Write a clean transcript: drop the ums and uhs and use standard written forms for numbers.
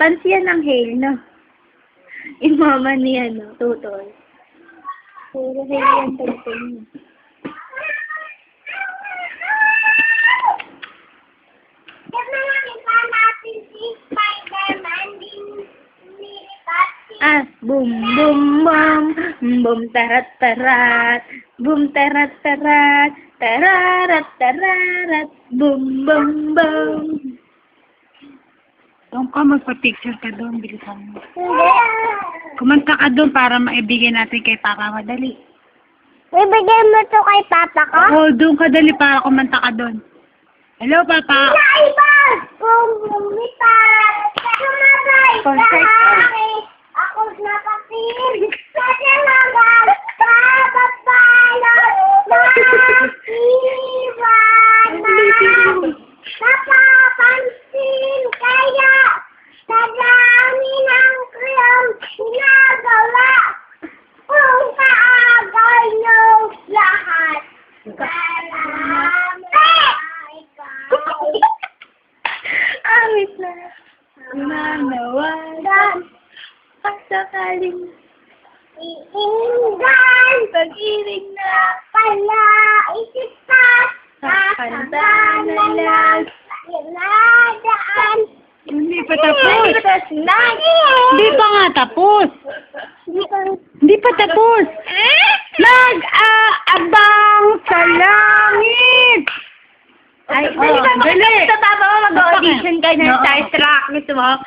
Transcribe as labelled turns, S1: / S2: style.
S1: Fancy yan ang hail, no? Yung mama niya, no? Tutoy. Puro hail yan, tutoy niya. Boom, boom, boom, boom, tarat, tarat, boom, tarat, tarat, tararat, tararat, boom, boom, boom.
S2: Doon ka, magpa-picture ka doon, bilisan mo. Kumanta ka doon para maibigay natin kay Papa. Madali.
S1: Ibigay mo to kay Papa ko?
S2: Oo, doon ka dali para kumanta ka doon. Hello, Papa.
S1: Naibas! Kung lumipat, sumabay sa akin, ako'y napasin, sa silangan, papabalot, naiwanan. Napapansin kaya, sa dami ng kriyong ginagawa, kung kaagay niyo lahat. Salamat! Awit na nanawagan pagsakaling iinggan pag-ibig na pala isip ka kakanta na lang inadaan.
S2: Hindi pa tapos. Hindi pa nga tapos. Hindi pa tapos. Nag-aabang sa langit.
S1: Ay, dali ba makita mo, mag-audition ka ng Starstruck. Gusto mo?